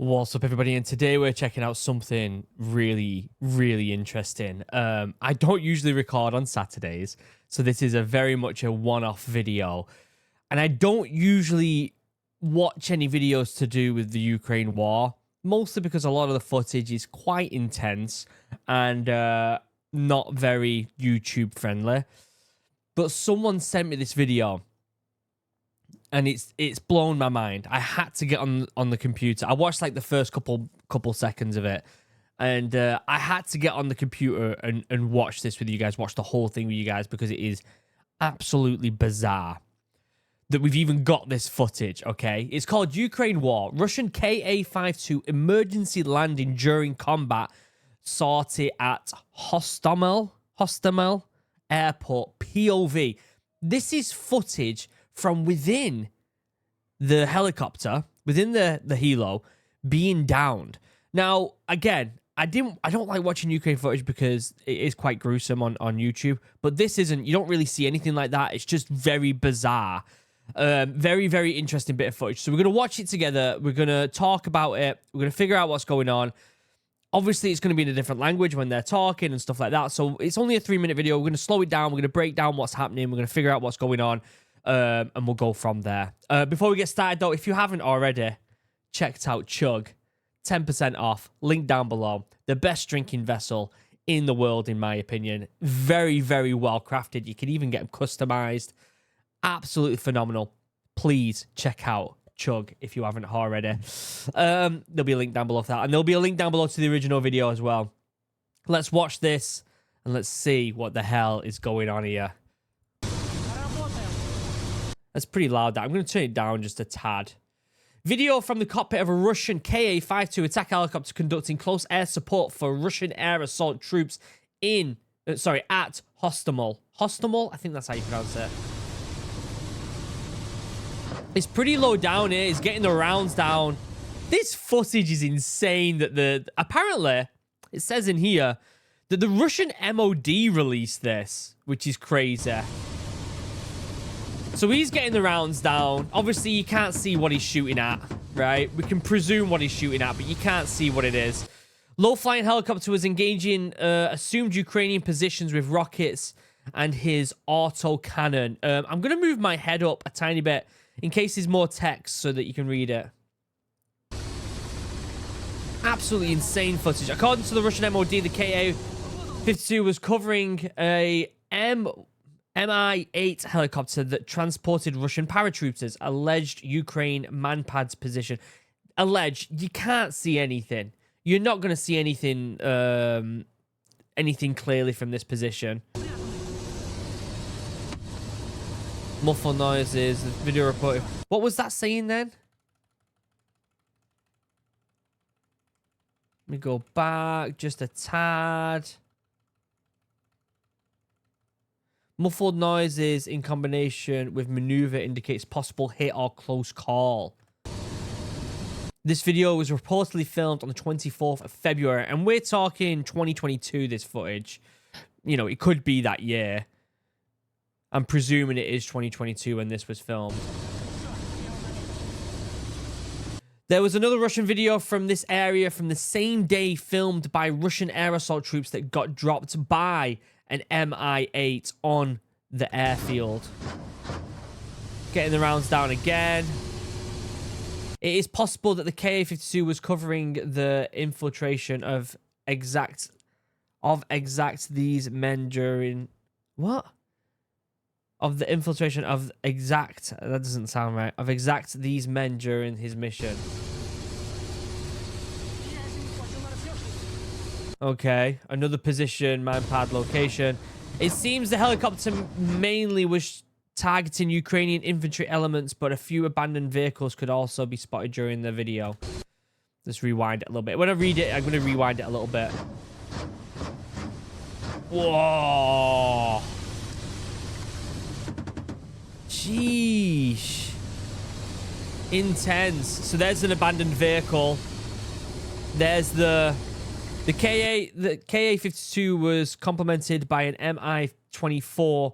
What's up, everybody? And today we're checking out something really, really interesting. I don't usually record on Saturdays, so this is very much a one-off video. And I don't usually watch any videos to do with the Ukraine war, mostly because a lot of the footage is quite intense and not very YouTube friendly. But someone sent me this video, and it's blown my mind. I had to get on the computer. I watched like the first couple seconds of it, and I had to get on the computer and watch this with you guys, watch the whole thing with you guys, because it is absolutely bizarre that we've even got this footage, okay? It's called Ukraine War. Russian KA-52 emergency landing during combat. Sortie at Hostomel Airport, POV. This is footage from within the helicopter, within the helo, being downed. Now, again, I don't like watching Ukraine footage because it is quite gruesome on YouTube, but this isn't. You don't really see anything like that. It's just very bizarre. Very, very interesting bit of footage. So we're going to watch it together. We're going to talk about it. We're going to figure out what's going on. Obviously, it's going to be in a different language when they're talking and stuff like that. So it's only a 3-minute video. We're going to slow it down. We're going to break down what's happening. We're going to figure out what's going on. And we'll go from there. Before we get started, though, if you haven't already checked out Chug, 10% off, link down below. The best drinking vessel in the world, in my opinion. Very, very well crafted. You can even get them customized. Absolutely phenomenal. Please check out Chug if you haven't already. There'll be a link down below for that. And there'll be a link down below to the original video as well. Let's watch this and let's see what the hell is going on here. That's pretty loud. I'm going to turn it down just a tad. Video from the cockpit of a Russian KA-52 attack helicopter conducting close air support for Russian air assault troops at Hostomel. Hostomel? I think that's how you pronounce it. It's pretty low down here. It's getting the rounds down. This footage is insane. That apparently, it says in here that the Russian MOD released this, which is crazy. So he's getting the rounds down. Obviously, you can't see what he's shooting at, right? We can presume what he's shooting at, but you can't see what it is. Low-flying helicopter was engaging assumed Ukrainian positions with rockets and his auto cannon. I'm going to move my head up a tiny bit in case there's more text so that you can read it. Absolutely insane footage. According to the Russian MOD, the KA-52 was covering a Mi-8 helicopter that transported Russian paratroopers. Alleged Ukraine manpad's position. Alleged. You can't see anything. You're not going to see anything clearly from this position. Muffled noises. The video reported. What was that saying then? Let me go back just a tad. Muffled noises in combination with maneuver indicates possible hit or close call. This video was reportedly filmed on the 24th of February, and we're talking 2022, this footage. You know, it could be that year. I'm presuming it is 2022 when this was filmed. There was another Russian video from this area from the same day filmed by Russian air assault troops that got dropped by an Mi-8 on the airfield. Getting the rounds down again. It is possible that the KA-52 was covering the infiltration of exact these men during... What? Of the infiltration of exact... That doesn't sound right. Of exact these men during his mission. Okay, another position, manpad location. It seems the helicopter mainly was targeting Ukrainian infantry elements, but a few abandoned vehicles could also be spotted during the video. Let's rewind it a little bit. When I read it, I'm going to rewind it a little bit. Whoa. Sheesh. Intense. So there's an abandoned vehicle. There's the KA-52 was complemented by an Mi-24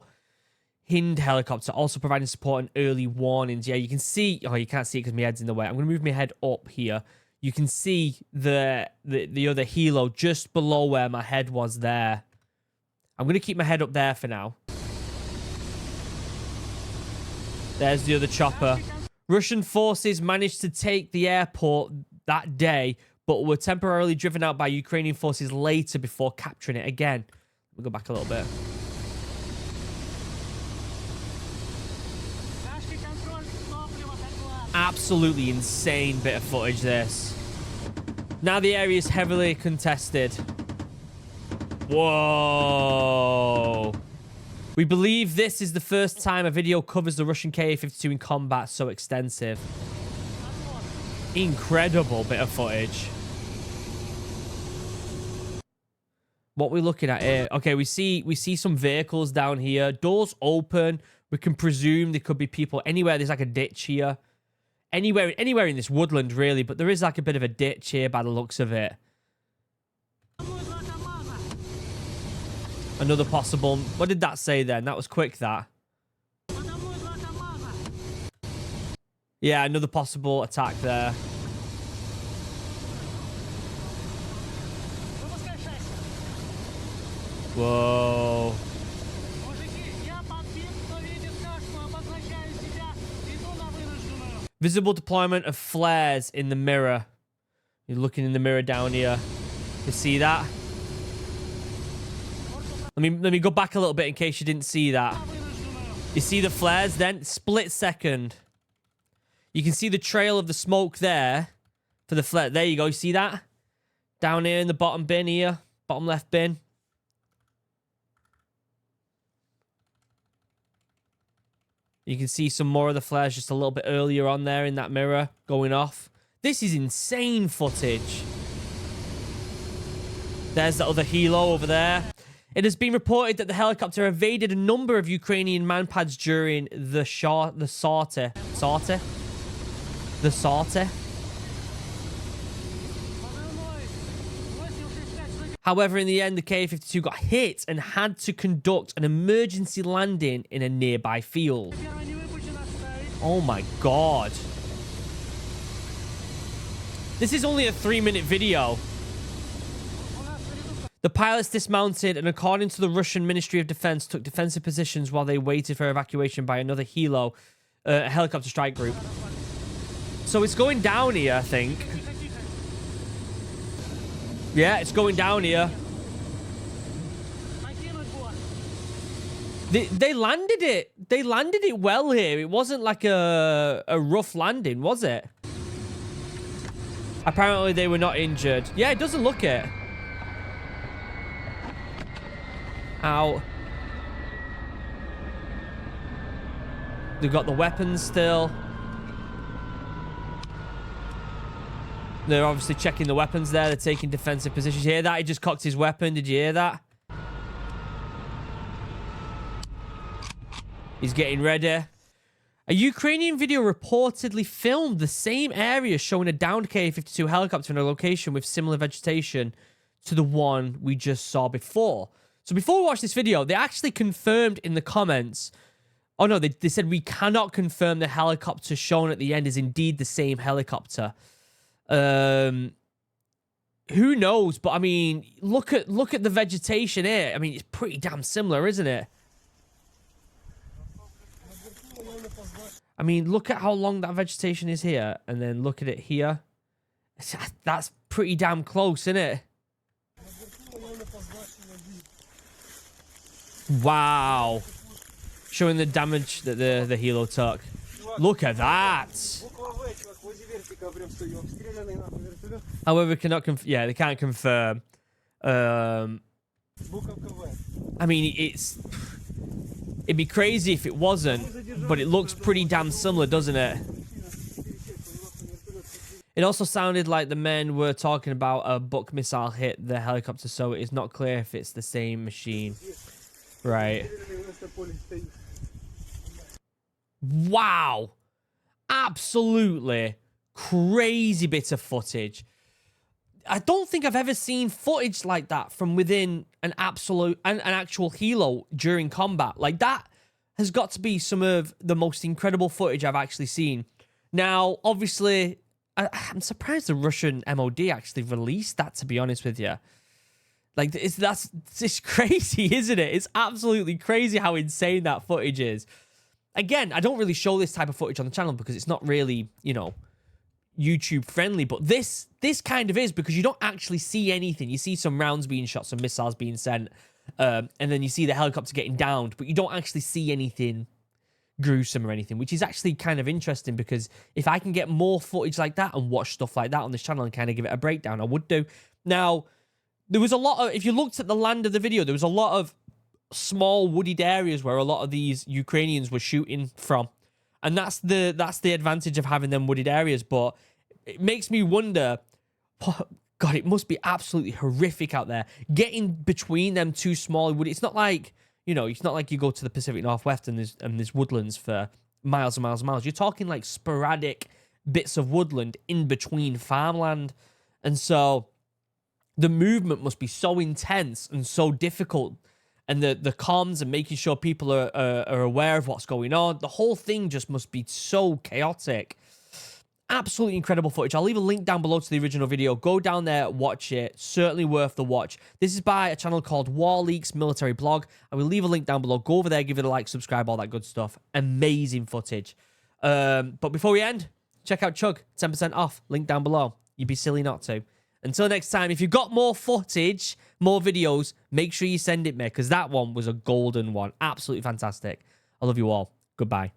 Hind helicopter, also providing support and early warnings. Yeah, you can see... Oh, you can't see it because my head's in the way. I'm going to move my head up here. You can see the other helo just below where my head was there. I'm going to keep my head up there for now. There's the other chopper. Russian forces managed to take the airport that day, but were temporarily driven out by Ukrainian forces later before capturing it again. We'll go back a little bit. Absolutely insane bit of footage, this. Now the area is heavily contested. Whoa. We believe this is the first time a video covers the Russian KA-52 in combat so extensive. Incredible bit of footage. What we're looking at here. Okay, we see some vehicles down here. Doors open. We can presume there could be people anywhere. There's like a ditch here. Anywhere in this woodland, really, but there is like a bit of a ditch here by the looks of it. Another possible... What did that say then? That was quick, that. Yeah, another possible attack there. Whoa. Visible deployment of flares in the mirror. You're looking in the mirror down here. You see that? Let me go back a little bit in case you didn't see that. You see the flares then? Split second. You can see the trail of the smoke there for the flare. There you go. You see that? Down here in the bottom bin here. Bottom left bin. You can see some more of the flares just a little bit earlier on there in that mirror going off. This is insane footage. There's the other helo over there. It has been reported that the helicopter evaded a number of Ukrainian manpads during the Sortie. The Sortie. However, in the end, the KA-52 got hit and had to conduct an emergency landing in a nearby field. Oh my god. This is only a 3-minute video. The pilots dismounted and, according to the Russian Ministry of Defense, took defensive positions while they waited for evacuation by another helicopter strike group. So it's going down here, I think. Yeah, it's going down here. They landed it. They landed it well here. It wasn't like a rough landing, was it? Apparently they were not injured. Yeah, it doesn't look it. Ow. They've got the weapons still. They're obviously checking the weapons there. They're taking defensive positions. You hear that? He just cocked his weapon. Did you hear that? He's getting ready. A Ukrainian video reportedly filmed the same area showing a downed KA-52 helicopter in a location with similar vegetation to the one we just saw before. So before we watch this video, they actually confirmed in the comments... Oh no, they said we cannot confirm the helicopter shown at the end is indeed the same helicopter. Who knows? But I mean, look at the vegetation here. I mean, it's pretty damn similar, isn't it? I mean, look at how long that vegetation is here, and then look at it here. That's pretty damn close, isn't it? Wow. Showing the damage that the helo took. Look at that. However, they can't confirm. I mean, it'd be crazy if it wasn't, but it looks pretty damn similar, doesn't it? It also sounded like the men were talking about a Buk missile hit the helicopter, so it is not clear if it's the same machine. Right. Wow. Absolutely crazy bit of footage. I don't think I've ever seen footage like that from within an actual helo during combat. Like, that has got to be some of the most incredible footage I've actually seen. Now, obviously, I'm surprised the Russian MOD actually released that, to be honest with you. Like, it's crazy, isn't it? It's absolutely crazy how insane that footage is. Again, I don't really show this type of footage on the channel because it's not really, you know, YouTube friendly, but this kind of is, because you don't actually see anything. You see some rounds being shot, some missiles being sent, and then you see the helicopter getting downed, but you don't actually see anything gruesome or anything, which is actually kind of interesting, because if I can get more footage like that and watch stuff like that on this channel and kind of give it a breakdown, I would do. Now, there was a lot of, if you looked at the land of the video, there was a lot of small wooded areas where a lot of these Ukrainians were shooting from. And that's the advantage of having them wooded areas. But it makes me wonder, God, it must be absolutely horrific out there. Getting between them two small wood. It's not like, you know, it's not like you go to the Pacific Northwest and there's woodlands for miles and miles and miles. You're talking like sporadic bits of woodland in between farmland. And so the movement must be so intense and so difficult. And the comms and making sure people are aware of what's going on. The whole thing just must be so chaotic. Absolutely incredible footage. I'll leave a link down below to the original video. Go down there, watch it. Certainly worth the watch. This is by a channel called War Leaks Military Blog. I will leave a link down below. Go over there, give it a like, subscribe, all that good stuff. Amazing footage. But before we end, check out Chug. 10% off. Link down below. You'd be silly not to. Until next time, if you've got more footage, more videos, make sure you send it me, because that one was a golden one. Absolutely fantastic. I love you all. Goodbye.